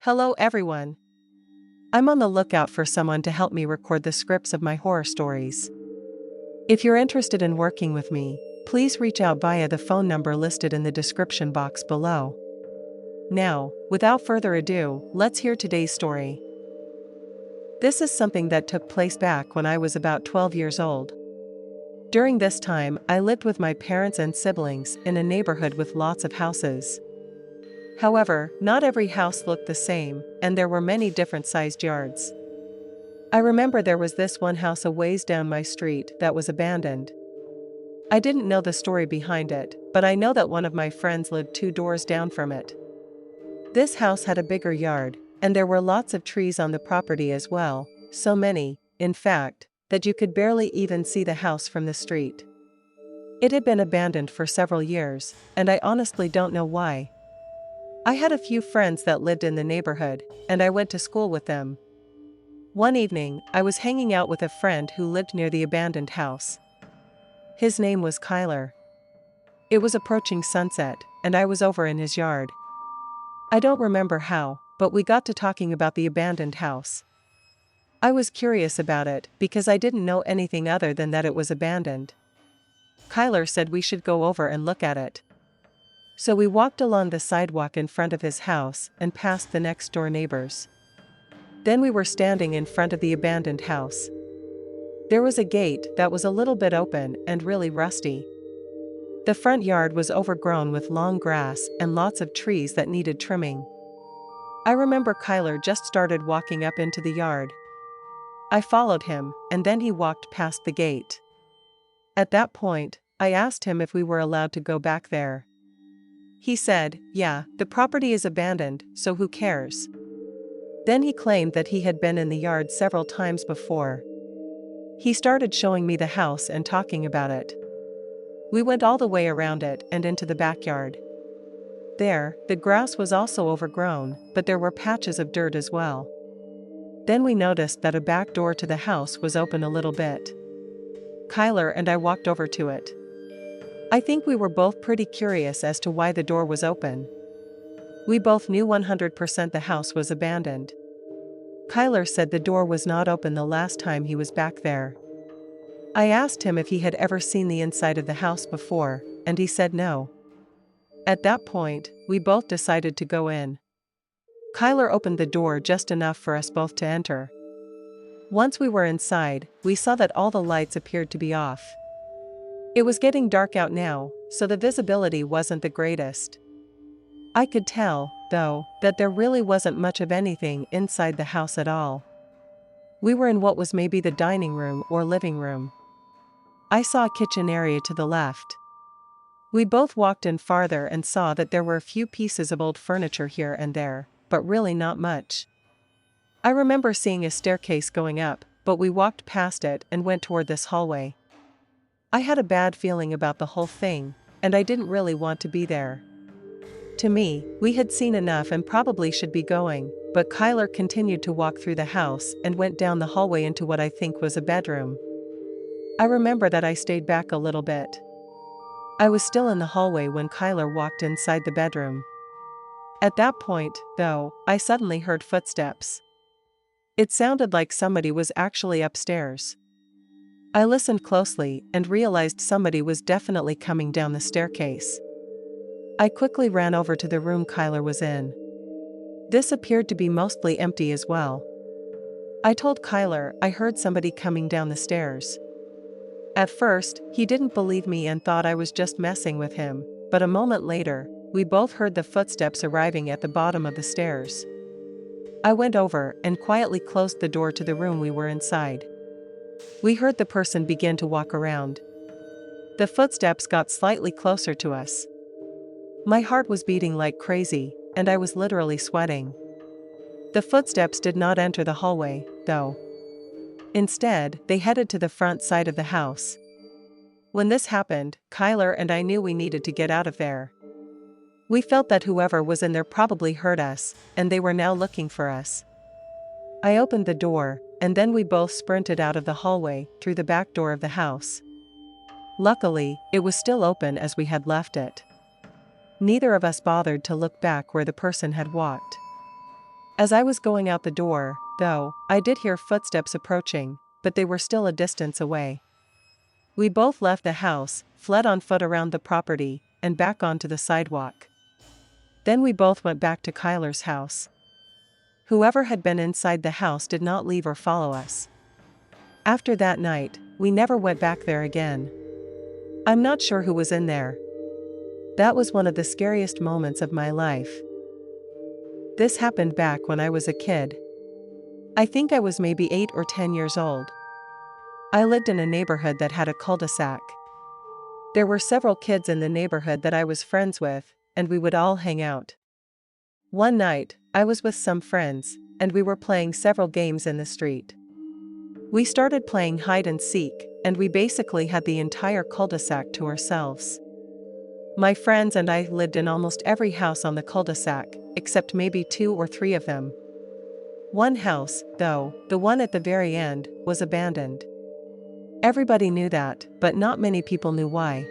Hello everyone. I'm on the lookout for someone to help me record the scripts of my horror stories. If you're interested in working with me, please reach out via the phone number listed in the description box below. Now, without further ado, let's hear today's story. This is something that took place back when I was about 12 years old. During this time, I lived with my parents and siblings in a neighborhood with lots of houses. However, not every house looked the same, and there were many different sized yards. I remember there was this one house a ways down my street that was abandoned. I didn't know the story behind it, but I know that one of my friends lived 2 doors down from it. This house had a bigger yard, and there were lots of trees on the property as well, so many, in fact, that you could barely even see the house from the street. It had been abandoned for several years, and I honestly don't know why. I had a few friends that lived in the neighborhood, and I went to school with them. One evening, I was hanging out with a friend who lived near the abandoned house. His name was Kyler. It was approaching sunset, and I was over in his yard. I don't remember how, but we got to talking about the abandoned house. I was curious about it because I didn't know anything other than that it was abandoned. Kyler said we should go over and look at it. So we walked along the sidewalk in front of his house and past the next door neighbors. Then we were standing in front of the abandoned house. There was a gate that was a little bit open and really rusty. The front yard was overgrown with long grass and lots of trees that needed trimming. I remember Kyler just started walking up into the yard. I followed him, and then he walked past the gate. At that point, I asked him if we were allowed to go back there. He said, "Yeah, the property is abandoned, so who cares?" Then he claimed that he had been in the yard several times before. He started showing me the house and talking about it. We went all the way around it and into the backyard. There, the grass was also overgrown, but there were patches of dirt as well. Then we noticed that a back door to the house was open a little bit. Kyler and I walked over to it. I think we were both pretty curious as to why the door was open. We both knew 100% the house was abandoned. Kyler said the door was not open the last time he was back there. I asked him if he had ever seen the inside of the house before, and he said no. At that point, we both decided to go in. Kyler opened the door just enough for us both to enter. Once we were inside, we saw that all the lights appeared to be off. It was getting dark out now, so the visibility wasn't the greatest. I could tell, though, that there really wasn't much of anything inside the house at all. We were in what was maybe the dining room or living room. I saw a kitchen area to the left. We both walked in farther and saw that there were a few pieces of old furniture here and there, but really not much. I remember seeing a staircase going up, but we walked past it and went toward this hallway. I had a bad feeling about the whole thing, and I didn't really want to be there. To me, we had seen enough and probably should be going, but Kyler continued to walk through the house and went down the hallway into what I think was a bedroom. I remember that I stayed back a little bit. I was still in the hallway when Kyler walked inside the bedroom. At that point, though, I suddenly heard footsteps. It sounded like somebody was actually upstairs. I listened closely and realized somebody was definitely coming down the staircase. I quickly ran over to the room Kyler was in. This appeared to be mostly empty as well. I told Kyler I heard somebody coming down the stairs. At first, he didn't believe me and thought I was just messing with him, but a moment later, we both heard the footsteps arriving at the bottom of the stairs. I went over and quietly closed the door to the room we were inside. We heard the person begin to walk around. The footsteps got slightly closer to us. My heart was beating like crazy, and I was literally sweating. The footsteps did not enter the hallway, though. Instead, they headed to the front side of the house. When this happened, Kyler and I knew we needed to get out of there. We felt that whoever was in there probably heard us, and they were now looking for us. I opened the door, and then we both sprinted out of the hallway, through the back door of the house. Luckily, it was still open as we had left it. Neither of us bothered to look back where the person had walked. As I was going out the door, though, I did hear footsteps approaching, but they were still a distance away. We both left the house, fled on foot around the property, and back onto the sidewalk. Then we both went back to Kyler's house. Whoever had been inside the house did not leave or follow us. After that night, we never went back there again. I'm not sure who was in there. That was one of the scariest moments of my life. This happened back when I was a kid. I think I was maybe 8 or 10 years old. I lived in a neighborhood that had a cul-de-sac. There were several kids in the neighborhood that I was friends with, and we would all hang out. One night, I was with some friends, and we were playing several games in the street. We started playing hide and seek, and we basically had the entire cul-de-sac to ourselves. My friends and I lived in almost every house on the cul-de-sac, except maybe 2 or 3 of them. One house, though, the one at the very end, was abandoned. Everybody knew that, but not many people knew why.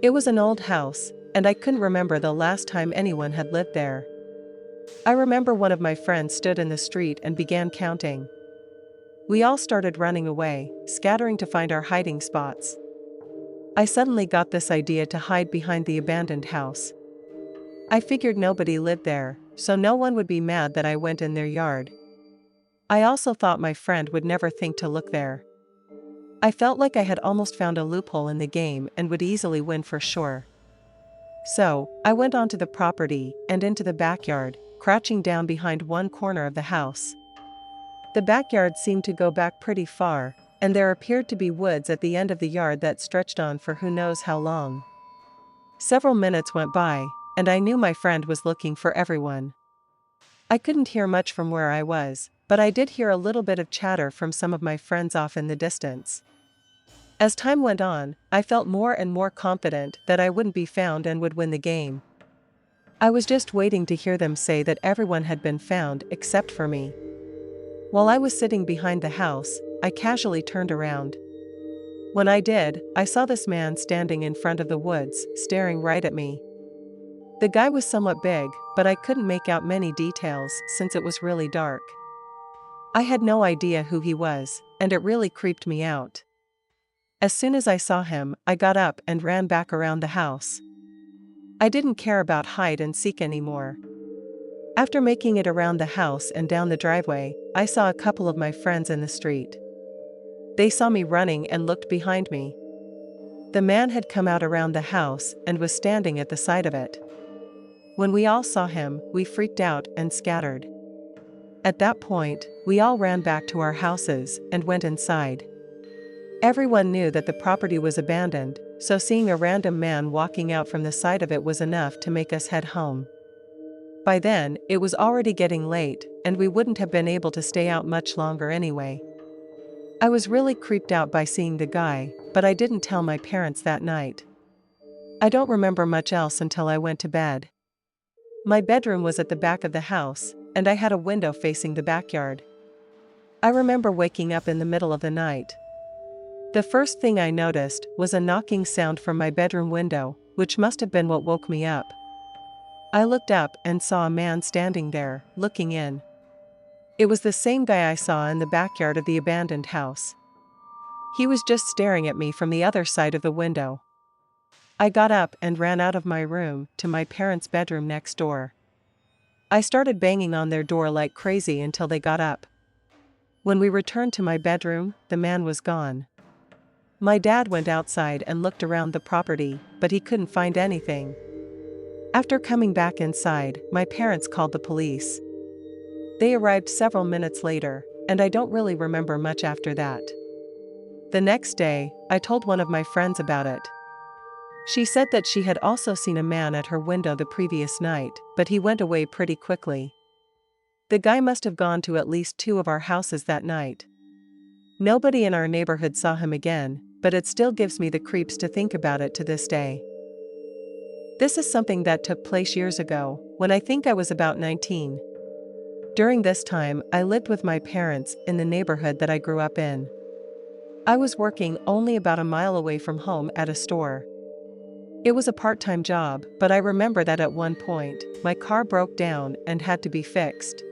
It was an old house, and I couldn't remember the last time anyone had lived there. I remember one of my friends stood in the street and began counting. We all started running away, scattering to find our hiding spots. I suddenly got this idea to hide behind the abandoned house. I figured nobody lived there, so no one would be mad that I went in their yard. I also thought my friend would never think to look there. I felt like I had almost found a loophole in the game and would easily win for sure. So, I went onto the property and into the backyard, crouching down behind one corner of the house. The backyard seemed to go back pretty far, and there appeared to be woods at the end of the yard that stretched on for who knows how long. Several minutes went by, and I knew my friend was looking for everyone. I couldn't hear much from where I was, but I did hear a little bit of chatter from some of my friends off in the distance. As time went on, I felt more and more confident that I wouldn't be found and would win the game. I was just waiting to hear them say that everyone had been found except for me. While I was sitting behind the house, I casually turned around. When I did, I saw this man standing in front of the woods, staring right at me. The guy was somewhat big, but I couldn't make out many details since it was really dark. I had no idea who he was, and it really creeped me out. As soon as I saw him, I got up and ran back around the house. I didn't care about hide and seek anymore. After making it around the house and down the driveway, I saw a couple of my friends in the street. They saw me running and looked behind me. The man had come out around the house and was standing at the side of it. When we all saw him, we freaked out and scattered. At that point, we all ran back to our houses and went inside. Everyone knew that the property was abandoned, so seeing a random man walking out from the side of it was enough to make us head home. By then, it was already getting late, and we wouldn't have been able to stay out much longer anyway. I was really creeped out by seeing the guy, but I didn't tell my parents that night. I don't remember much else until I went to bed. My bedroom was at the back of the house, and I had a window facing the backyard. I remember waking up in the middle of the night. The first thing I noticed was a knocking sound from my bedroom window, which must have been what woke me up. I looked up and saw a man standing there, looking in. It was the same guy I saw in the backyard of the abandoned house. He was just staring at me from the other side of the window. I got up and ran out of my room to my parents' bedroom next door. I started banging on their door like crazy until they got up. When we returned to my bedroom, the man was gone. My dad went outside and looked around the property, but he couldn't find anything. After coming back inside, my parents called the police. They arrived several minutes later, and I don't really remember much after that. The next day, I told one of my friends about it. She said that she had also seen a man at her window the previous night, but he went away pretty quickly. The guy must have gone to at least 2 of our houses that night. Nobody in our neighborhood saw him again, but it still gives me the creeps to think about it to this day. This is something that took place years ago, when I think I was about 19. During this time, I lived with my parents in the neighborhood that I grew up in. I was working only about a mile away from home at a store. It was a part-time job, but I remember that at one point, my car broke down and had to be fixed.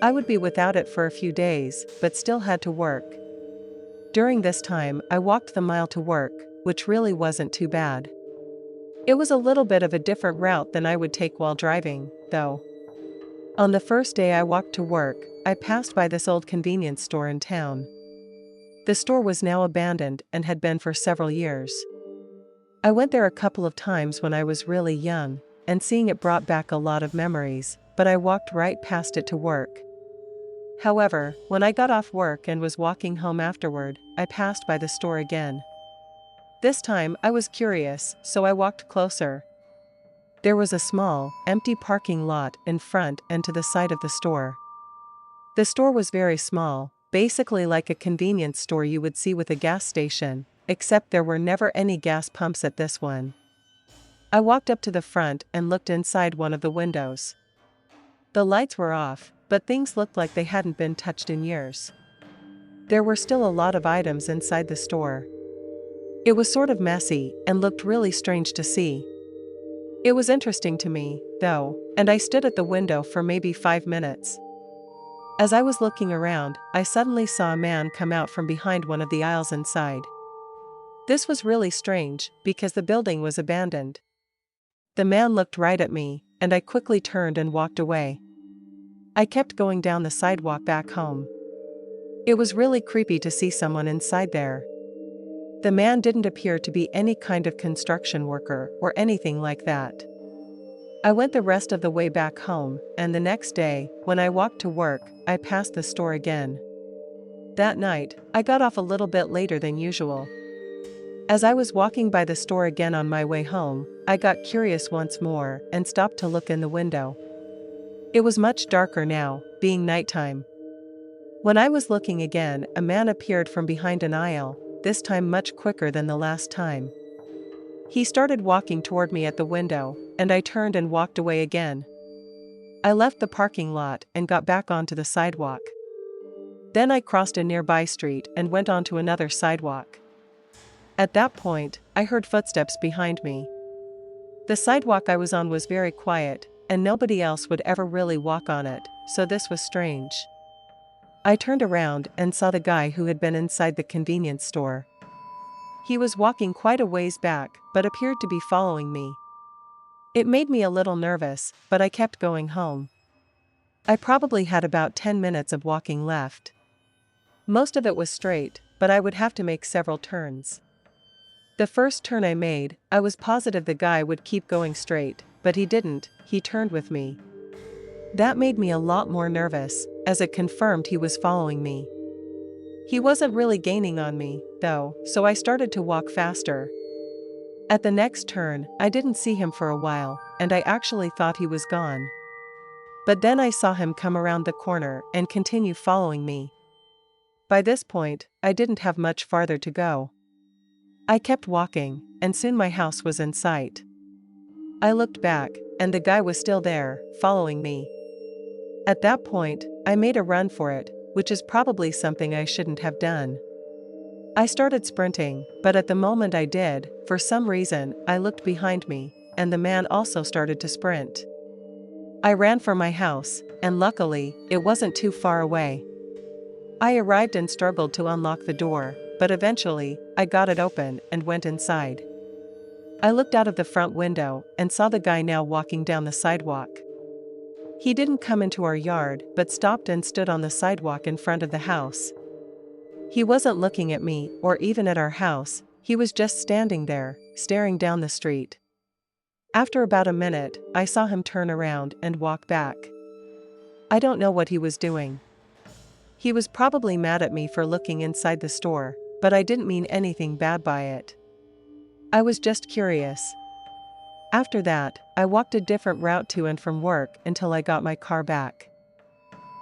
I would be without it for a few days, but still had to work. During this time, I walked the mile to work, which really wasn't too bad. It was a little bit of a different route than I would take while driving, though. On the first day I walked to work, I passed by this old convenience store in town. The store was now abandoned and had been for several years. I went there a couple of times when I was really young, and seeing it brought back a lot of memories, but I walked right past it to work. However, when I got off work and was walking home afterward, I passed by the store again. This time I was curious, so I walked closer. There was a small, empty parking lot in front and to the side of the store. The store was very small, basically like a convenience store you would see with a gas station, except there were never any gas pumps at this one. I walked up to the front and looked inside one of the windows. The lights were off, but things looked like they hadn't been touched in years. There were still a lot of items inside the store. It was sort of messy and looked really strange to see. It was interesting to me, though, and I stood at the window for maybe 5 minutes. As I was looking around, I suddenly saw a man come out from behind one of the aisles inside. This was really strange, because the building was abandoned. The man looked right at me, and I quickly turned and walked away. I kept going down the sidewalk back home. It was really creepy to see someone inside there. The man didn't appear to be any kind of construction worker or anything like that. I went the rest of the way back home, and the next day, when I walked to work, I passed the store again. That night, I got off a little bit later than usual. As I was walking by the store again on my way home, I got curious once more and stopped to look in the window. It was much darker now, being nighttime. When I was looking again, a man appeared from behind an aisle, this time much quicker than the last time. He started walking toward me at the window, and I turned and walked away again. I left the parking lot and got back onto the sidewalk. Then I crossed a nearby street and went onto another sidewalk. At that point, I heard footsteps behind me. The sidewalk I was on was very quiet, and nobody else would ever really walk on it, so this was strange. I turned around and saw the guy who had been inside the convenience store. He was walking quite a ways back, but appeared to be following me. It made me a little nervous, but I kept going home. I probably had about 10 minutes of walking left. Most of it was straight, but I would have to make several turns. The first turn I made, I was positive the guy would keep going straight, but he didn't, he turned with me. That made me a lot more nervous, as it confirmed he was following me. He wasn't really gaining on me, though, so I started to walk faster. At the next turn, I didn't see him for a while, and I actually thought he was gone. But then I saw him come around the corner and continue following me. By this point, I didn't have much farther to go. I kept walking, and soon my house was in sight. I looked back, and the guy was still there, following me. At that point, I made a run for it, which is probably something I shouldn't have done. I started sprinting, but at the moment I did, for some reason, I looked behind me, and the man also started to sprint. I ran for my house, and luckily, it wasn't too far away. I arrived and struggled to unlock the door, but eventually, I got it open and went inside. I looked out of the front window and saw the guy now walking down the sidewalk. He didn't come into our yard, but stopped and stood on the sidewalk in front of the house. He wasn't looking at me or even at our house, he was just standing there, staring down the street. After about a minute, I saw him turn around and walk back. I don't know what he was doing. He was probably mad at me for looking inside the store, but I didn't mean anything bad by it. I was just curious. After that, I walked a different route to and from work until I got my car back.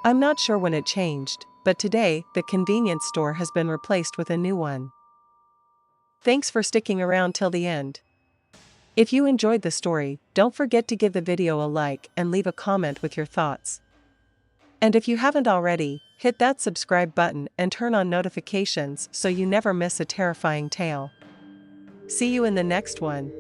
I'm not sure when it changed, but today, the convenience store has been replaced with a new one. Thanks for sticking around till the end. If you enjoyed the story, don't forget to give the video a like and leave a comment with your thoughts. And if you haven't already, hit that subscribe button and turn on notifications so you never miss a terrifying tale. See you in the next one.